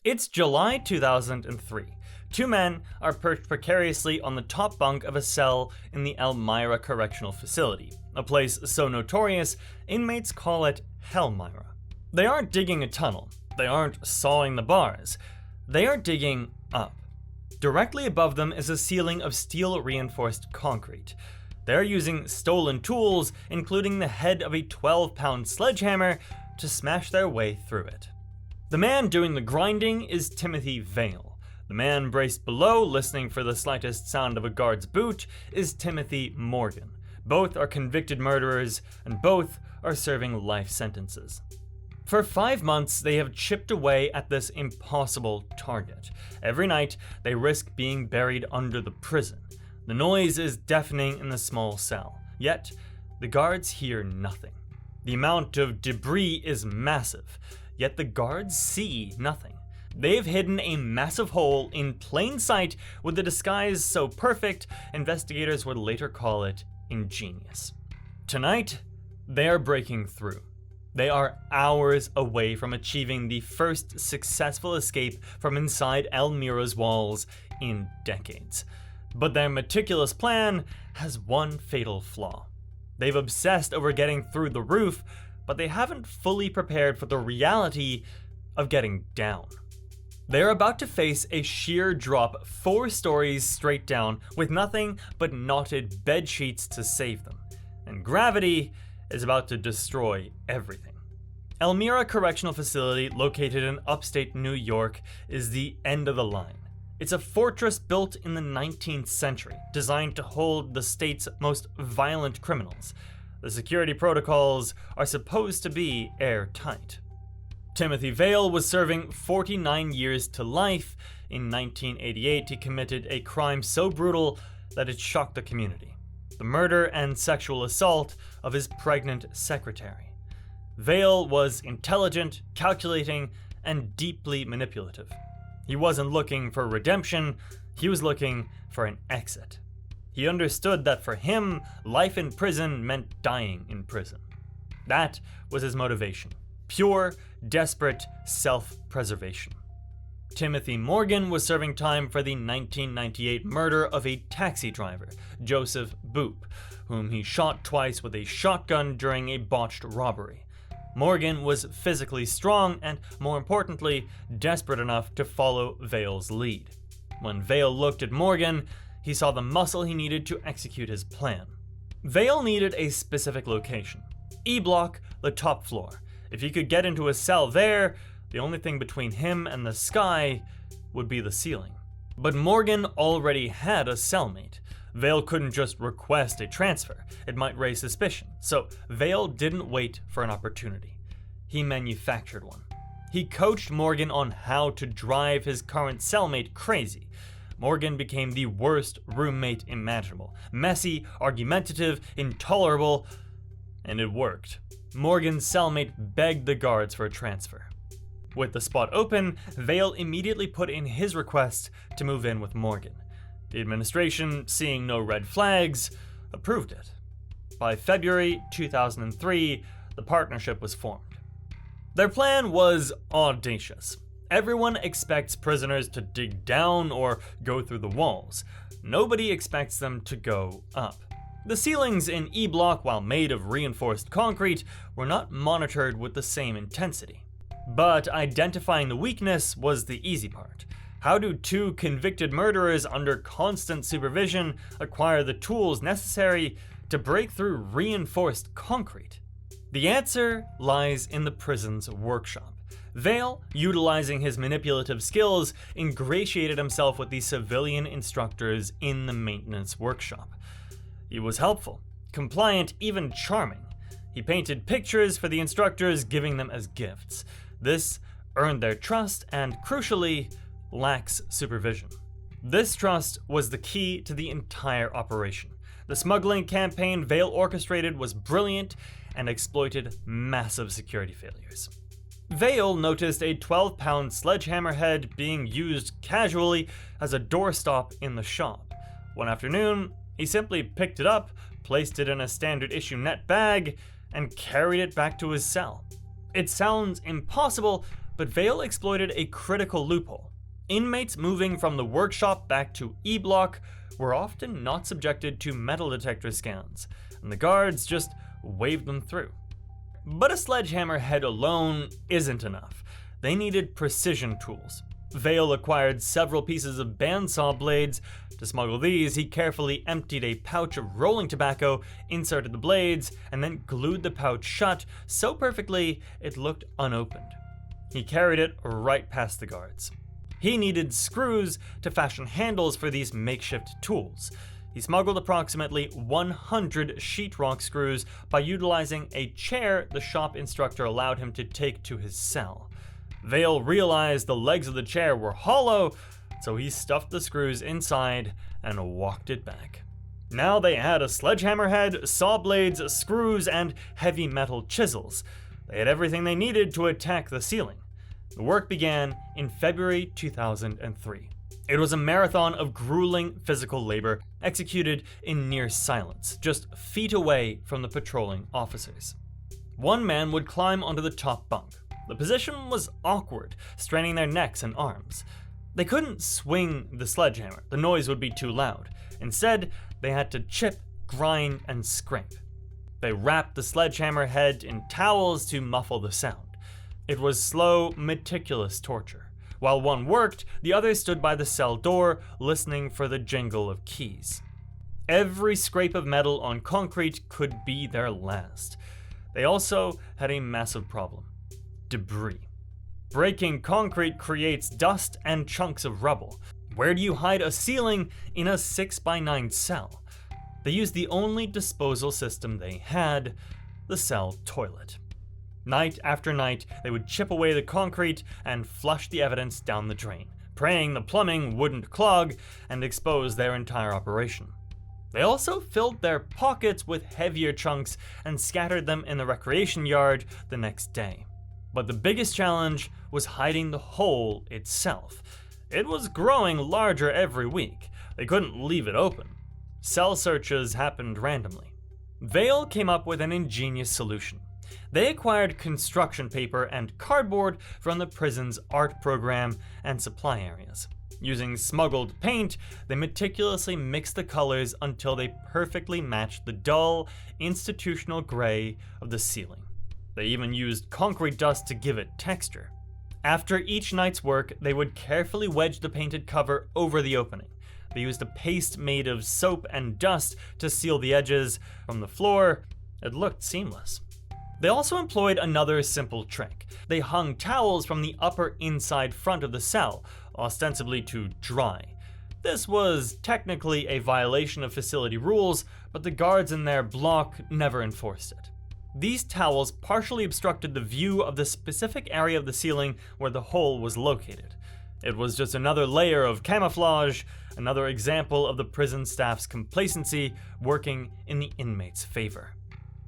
It's July 2003. Two men are perched precariously on the top bunk of a cell in the Elmira Correctional Facility, a place so notorious, inmates call it Hellmira. They aren't digging a tunnel, they aren't sawing the bars, they are digging up. Directly above them is a ceiling of steel-reinforced concrete. They're using stolen tools, including the head of a 12-pound sledgehammer, to smash their way through it. The man doing the grinding is Timothy Vail. The man braced below, listening for the slightest sound of a guard's boot, is Timothy Morgan. Both are convicted murderers, and both are serving life sentences. For 5 months, they have chipped away at this impossible target. Every night, they risk being buried under the prison. The noise is deafening in the small cell, yet the guards hear nothing. The amount of debris is massive, yet the guards see nothing. They've hidden a massive hole in plain sight with a disguise so perfect, investigators would later call it ingenious. Tonight, they are breaking through. They are hours away from achieving the first successful escape from inside Elmira's walls in decades. But their meticulous plan has one fatal flaw. They've obsessed over getting through the roof, but they haven't fully prepared for the reality of getting down. They're about to face a sheer drop 4 stories straight down with nothing but knotted bed sheets to save them. And gravity is about to destroy everything. Elmira Correctional Facility, located in upstate New York, is the end of the line. It's a fortress built in the 19th century, designed to hold the state's most violent criminals. The security protocols are supposed to be airtight. Timothy Vail was serving 49 years to life. In 1988, he committed a crime so brutal that it shocked the community: the murder and sexual assault of his pregnant secretary. Vail was intelligent, calculating, and deeply manipulative. He wasn't looking for redemption, he was looking for an exit. He understood that for him, life in prison meant dying in prison. That was his motivation: pure, desperate self-preservation. Timothy Morgan was serving time for the 1998 murder of a taxi driver, Joseph Boop, whom he shot twice with a shotgun during a botched robbery. Morgan was physically strong and, more importantly, desperate enough to follow Vail's lead. When Vail looked at Morgan, he saw the muscle he needed to execute his plan. Vail needed a specific location: E block, the top floor. If he could get into a cell there, the only thing between him and the sky would be the ceiling. But Morgan already had a cellmate. Vail couldn't just request a transfer, it might raise suspicion, so Vail didn't wait for an opportunity. He manufactured one. He coached Morgan on how to drive his current cellmate crazy. Morgan became the worst roommate imaginable: messy, argumentative, intolerable, and it worked. Morgan's cellmate begged the guards for a transfer. With the spot open, Vail immediately put in his request to move in with Morgan. The administration, seeing no red flags, approved it. By February 2003, the partnership was formed. Their plan was audacious. Everyone expects prisoners to dig down or go through the walls. Nobody expects them to go up. The ceilings in E block, while made of reinforced concrete, were not monitored with the same intensity. But identifying the weakness was the easy part. How do 2 convicted murderers under constant supervision acquire the tools necessary to break through reinforced concrete? The answer lies in the prison's workshop. Vail, utilizing his manipulative skills, ingratiated himself with the civilian instructors in the maintenance workshop. He was helpful, compliant, even charming. He painted pictures for the instructors, giving them as gifts. This earned their trust and, crucially, lax supervision. This trust was the key to the entire operation. The smuggling campaign Vail orchestrated was brilliant and exploited massive security failures. Vail noticed a 12-pound sledgehammer head being used casually as a doorstop in the shop. One afternoon, he simply picked it up, placed it in a standard issue net bag, and carried it back to his cell. It sounds impossible, but Vail exploited a critical loophole. Inmates moving from the workshop back to E-Block were often not subjected to metal detector scans, and the guards just waved them through. But a sledgehammer head alone isn't enough. They needed precision tools. Vail acquired several pieces of bandsaw blades. To smuggle these, he carefully emptied a pouch of rolling tobacco, inserted the blades, and then glued the pouch shut so perfectly it looked unopened. He carried it right past the guards. He needed screws to fashion handles for these makeshift tools. He smuggled approximately 100 sheetrock screws by utilizing a chair the shop instructor allowed him to take to his cell. Vail realized the legs of the chair were hollow, so he stuffed the screws inside and walked it back. Now they had a sledgehammer head, saw blades, screws, and heavy metal chisels. They had everything they needed to attack the ceiling. The work began in February 2003. It was a marathon of grueling physical labor executed in near silence, just feet away from the patrolling officers. One man would climb onto the top bunk. The position was awkward, straining their necks and arms. They couldn't swing the sledgehammer, the noise would be too loud. Instead, they had to chip, grind, and scrape. They wrapped the sledgehammer head in towels to muffle the sound. It was slow, meticulous torture. While one worked, the other stood by the cell door, listening for the jingle of keys. Every scrape of metal on concrete could be their last. They also had a massive problem: debris. Breaking concrete creates dust and chunks of rubble. Where do you hide a ceiling in a 6x9 cell? They used the only disposal system they had, the cell toilet. Night after night, they would chip away the concrete and flush the evidence down the drain, praying the plumbing wouldn't clog and expose their entire operation. They also filled their pockets with heavier chunks and scattered them in the recreation yard the next day. But the biggest challenge was hiding the hole itself. It was growing larger every week. They couldn't leave it open. Cell searches happened randomly. Vail came up with an ingenious solution. They acquired construction paper and cardboard from the prison's art program and supply areas. Using smuggled paint, they meticulously mixed the colors until they perfectly matched the dull, institutional gray of the ceiling. They even used concrete dust to give it texture. After each night's work, they would carefully wedge the painted cover over the opening. They used a paste made of soap and dust to seal the edges. From the floor, it looked seamless. They also employed another simple trick. They hung towels from the upper inside front of the cell, ostensibly to dry. This was technically a violation of facility rules, but the guards in their block never enforced it. These towels partially obstructed the view of the specific area of the ceiling where the hole was located. It was just another layer of camouflage, another example of the prison staff's complacency working in the inmates' favor.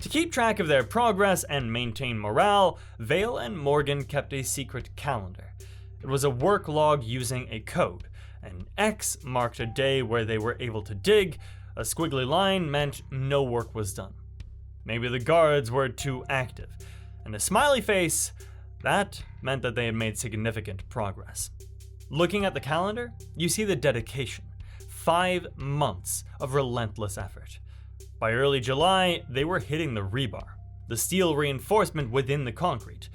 To keep track of their progress and maintain morale, Vail and Morgan kept a secret calendar. It was a work log using a code. An X marked a day where they were able to dig, a squiggly line meant no work was done. Maybe the guards were too active, and a smiley face, that meant that they had made significant progress. Looking at the calendar, you see the dedication. 5 months of relentless effort. By early July, they were hitting the rebar, the steel reinforcement within the concrete.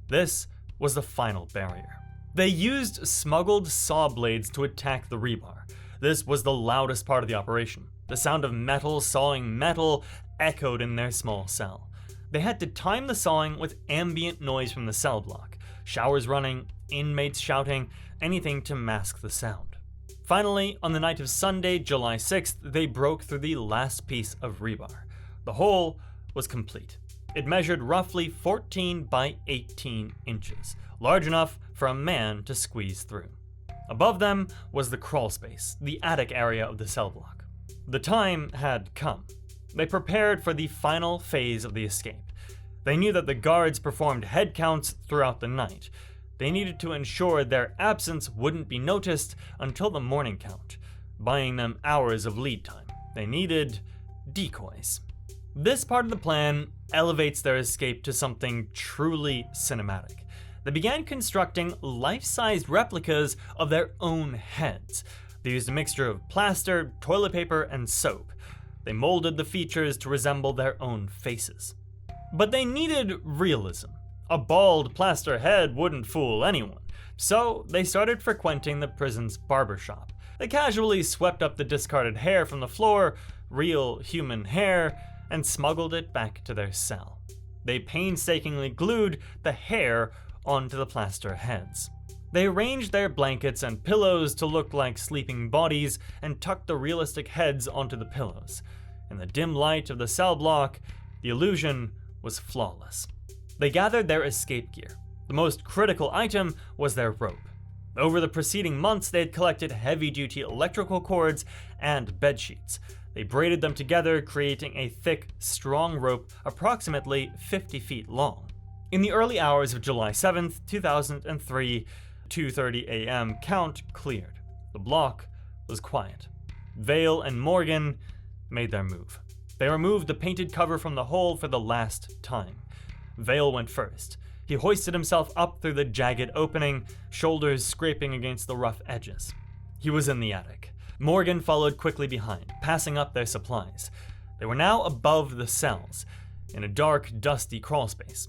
This was the final barrier. They used smuggled saw blades to attack the rebar. This was the loudest part of the operation. The sound of metal sawing metal echoed in their small cell. They had to time the sawing with ambient noise from the cell block, showers running, inmates shouting, anything to mask the sound. Finally, on the night of Sunday, July 6th, they broke through the last piece of rebar. The hole was complete. It measured roughly 14 by 18 inches, large enough for a man to squeeze through. Above them was the crawl space, the attic area of the cell block. The time had come. They prepared for the final phase of the escape. They knew that the guards performed headcounts throughout the night. They needed to ensure their absence wouldn't be noticed until the morning count, buying them hours of lead time. They needed decoys. This part of the plan elevates their escape to something truly cinematic. they began constructing life-sized replicas of their own heads. They used a mixture of plaster, toilet paper, and soap. They molded the features to resemble their own faces. But they needed realism. A bald plaster head wouldn't fool anyone, so they started frequenting the prison's barbershop. They casually swept up the discarded hair from the floor, real human hair, and smuggled it back to their cell. They painstakingly glued the hair onto the plaster heads. They arranged their blankets and pillows to look like sleeping bodies and tucked the realistic heads onto the pillows. In the dim light of the cell block, the illusion was flawless. They gathered their escape gear. The most critical item was their rope. Over the preceding months, they had collected heavy-duty electrical cords and bedsheets. They braided them together, creating a thick, strong rope approximately 50 feet long. In the early hours of July 7th, 2003, 2:30 a.m. count cleared. The block was quiet. Vail and Morgan made their move. They removed the painted cover from the hole for the last time. Vail went first. He hoisted himself up through the jagged opening, shoulders scraping against the rough edges. He was in the attic. Morgan followed quickly behind, passing up their supplies. They were now above the cells, in a dark, dusty crawlspace.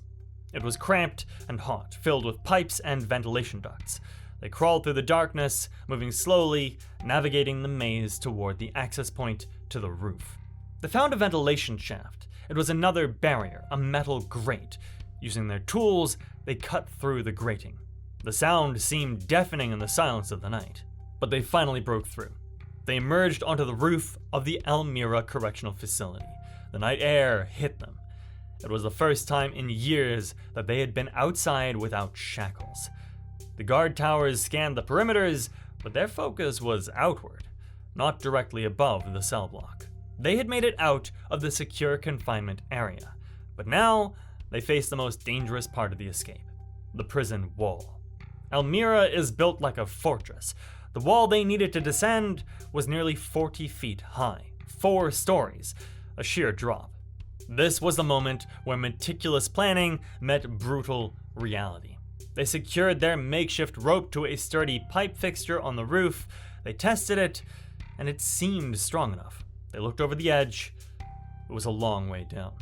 It was cramped and hot, filled with pipes and ventilation ducts. They crawled through the darkness, moving slowly, navigating the maze toward the access point to the roof. They found a ventilation shaft. It was another barrier, a metal grate. Using their tools, they cut through the grating. The sound seemed deafening in the silence of the night, but they finally broke through. They emerged onto the roof of the Elmira Correctional Facility. The night air hit them. It was the first time in years that they had been outside without shackles. The guard towers scanned the perimeters, but their focus was outward, not directly above the cell block. They had made it out of the secure confinement area, but now they faced the most dangerous part of the escape, the prison wall. Elmira is built like a fortress. The wall they needed to descend was nearly 40 feet high, 4 stories, a sheer drop. This was the moment where meticulous planning met brutal reality. They secured their makeshift rope to a sturdy pipe fixture on the roof. They tested it, and it seemed strong enough. They looked over the edge. It was a long way down.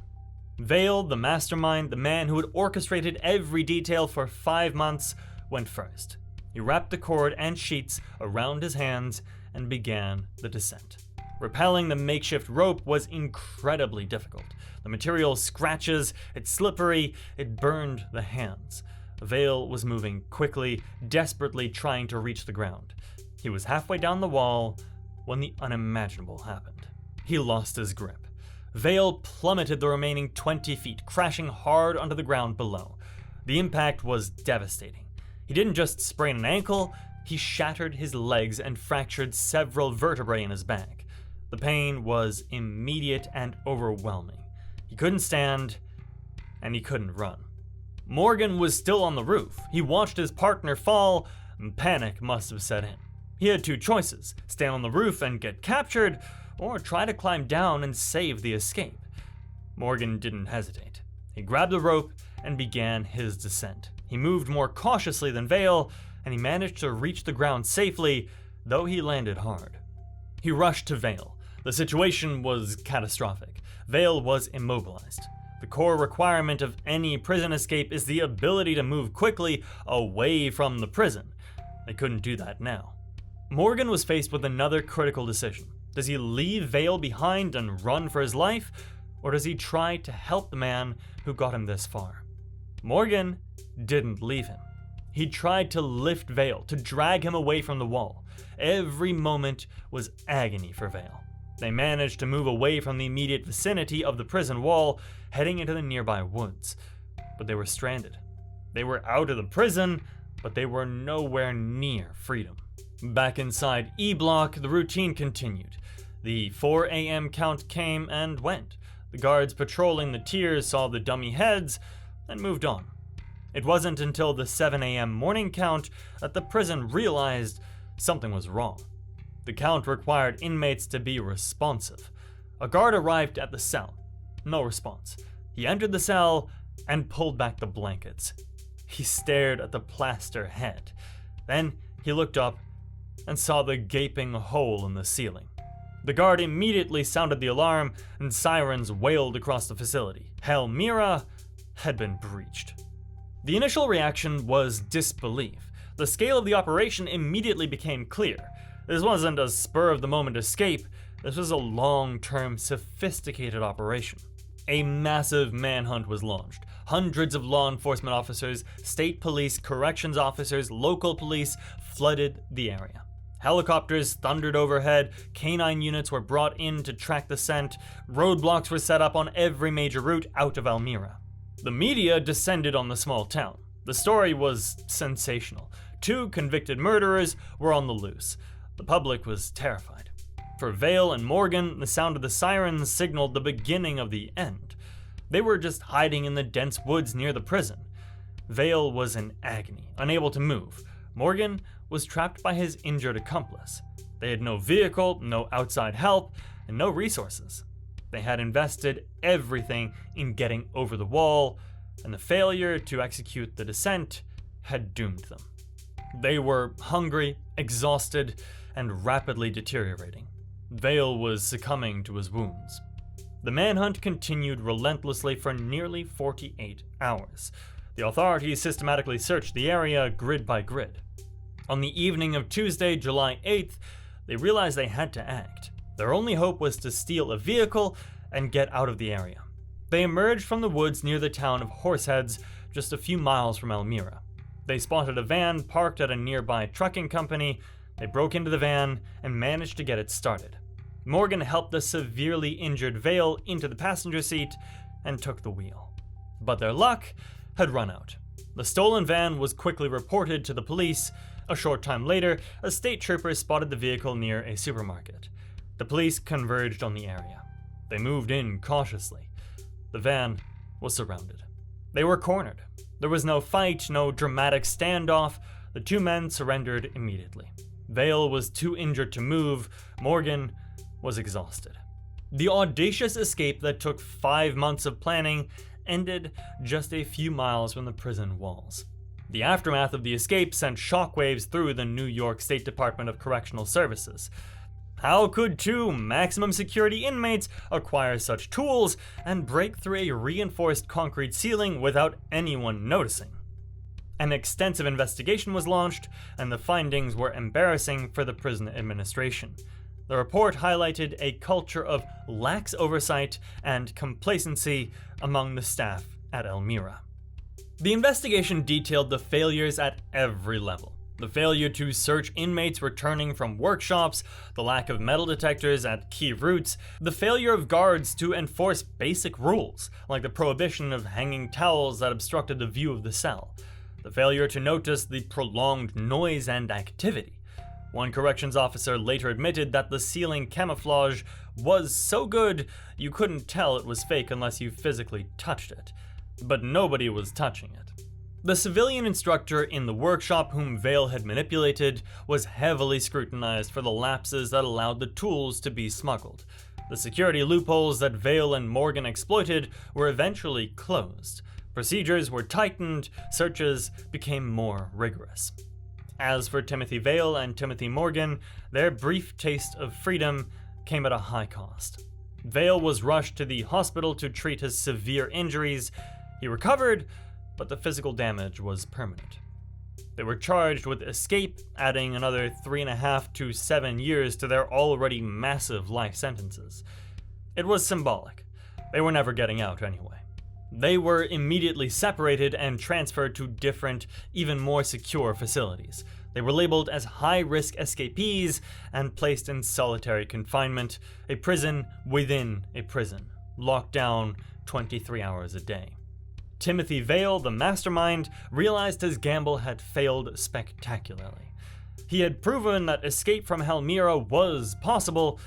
Vail, the mastermind, the man who had orchestrated every detail for 5 months, went first. He wrapped the cord and sheets around his hands and began the descent. Rappelling the makeshift rope was incredibly difficult. The material scratches, it's slippery, it burned the hands. Vail was moving quickly, desperately trying to reach the ground. He was halfway down the wall when the unimaginable happened. He lost his grip. Vail plummeted the remaining 20 feet, crashing hard onto the ground below. The impact was devastating. He didn't just sprain an ankle, he shattered his legs and fractured several vertebrae in his back. The pain was immediate and overwhelming. He couldn't stand, and he couldn't run. Morgan was still on the roof. He watched his partner fall, and panic must have set in. He had 2 choices: stand on the roof and get captured, or try to climb down and save the escape. Morgan didn't hesitate. He grabbed the rope and began his descent. He moved more cautiously than Vail, and he managed to reach the ground safely, though he landed hard. He rushed to Vail. The situation was catastrophic. Vail was immobilized. The core requirement of any prison escape is the ability to move quickly away from the prison. They couldn't do that now. Morgan was faced with another critical decision. Does he leave Vail behind and run for his life, or does he try to help the man who got him this far? Morgan didn't leave him. He tried to lift Vail, to drag him away from the wall. Every moment was agony for Vail. They managed to move away from the immediate vicinity of the prison wall, heading into the nearby woods. But they were stranded. They were out of the prison, but they were nowhere near freedom. Back inside E Block, the routine continued. The 4 a.m. count came and went. The guards patrolling the tiers saw the dummy heads and moved on. It wasn't until the 7 a.m. morning count that the prison realized something was wrong. The count required inmates to be responsive. A guard arrived at the cell. No response. He entered the cell and pulled back the blankets. He stared at the plaster head. Then he looked up and saw the gaping hole in the ceiling. The guard immediately sounded the alarm, and sirens wailed across the facility. Hellmira had been breached. The initial reaction was disbelief. The scale of the operation immediately became clear. This wasn't a spur-of-the-moment escape. This was a long-term, sophisticated operation. A massive manhunt was launched. Hundreds of law enforcement officers, state police, corrections officers, local police flooded the area. Helicopters thundered overhead, canine units were brought in to track the scent, roadblocks were set up on every major route out of Elmira. The media descended on the small town. The story was sensational. 2 convicted murderers were on the loose. The public was terrified. For Vail and Morgan, the sound of the sirens signaled the beginning of the end. They were just hiding in the dense woods near the prison. Vail was in agony, unable to move. Morgan was trapped by his injured accomplice. They had no vehicle, no outside help, and no resources. They had invested everything in getting over the wall, and the failure to execute the descent had doomed them. They were hungry, exhausted, and rapidly deteriorating. Vail was succumbing to his wounds. The manhunt continued relentlessly for nearly 48 hours. The authorities systematically searched the area grid by grid. On the evening of Tuesday, July 8th, they realized they had to act. Their only hope was to steal a vehicle and get out of the area. They emerged from the woods near the town of Horseheads, just a few miles from Elmira. They spotted a van parked at a nearby trucking company. They broke into the van and managed to get it started. Morgan helped the severely injured Vail into the passenger seat and took the wheel. But their luck had run out. The stolen van was quickly reported to the police. A short time later, a state trooper spotted the vehicle near a supermarket. The police converged on the area. They moved in cautiously. The van was surrounded. They were cornered. There was no fight, no dramatic standoff. The 2 men surrendered immediately. Vail was too injured to move. Morgan was exhausted. The audacious escape that took 5 months of planning ended just a few miles from the prison walls. The aftermath of the escape sent shockwaves through the New York State Department of Correctional Services. How could 2 maximum security inmates acquire such tools and break through a reinforced concrete ceiling without anyone noticing? An extensive investigation was launched, and the findings were embarrassing for the prison administration. The report highlighted a culture of lax oversight and complacency among the staff at Elmira. The investigation detailed the failures at every level. The failure to search inmates returning from workshops, the lack of metal detectors at key routes, the failure of guards to enforce basic rules, like the prohibition of hanging towels that obstructed the view of the cell, the failure to notice the prolonged noise and activity. One corrections officer later admitted that the ceiling camouflage was so good you couldn't tell it was fake unless you physically touched it. But nobody was touching it. The civilian instructor in the workshop whom Vail had manipulated was heavily scrutinized for the lapses that allowed the tools to be smuggled. The security loopholes that Vail and Morgan exploited were eventually closed. Procedures were tightened, searches became more rigorous. As for Timothy Vail and Timothy Morgan, their brief taste of freedom came at a high cost. Vail was rushed to the hospital to treat his severe injuries. He recovered, but the physical damage was permanent. They were charged with escape, adding another 3.5 to 7 years to their already massive life sentences. It was symbolic. They were never getting out anyway. They were immediately separated and transferred to different, even more secure facilities. They were labeled as high-risk escapees and placed in solitary confinement, a prison within a prison, locked down 23 hours a day. Timothy Vail, the mastermind, realized his gamble had failed spectacularly. He had proven that escape from Hellmira was possible,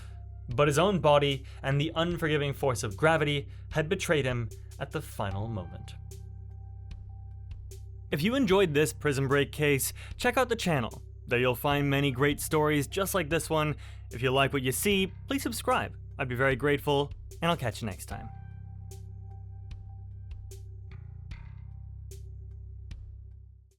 but his own body and the unforgiving force of gravity had betrayed him at the final moment. If you enjoyed this Prison Break case, check out the channel. There you'll find many great stories just like this one. If you like what you see, please subscribe. I'd be very grateful, and I'll catch you next time.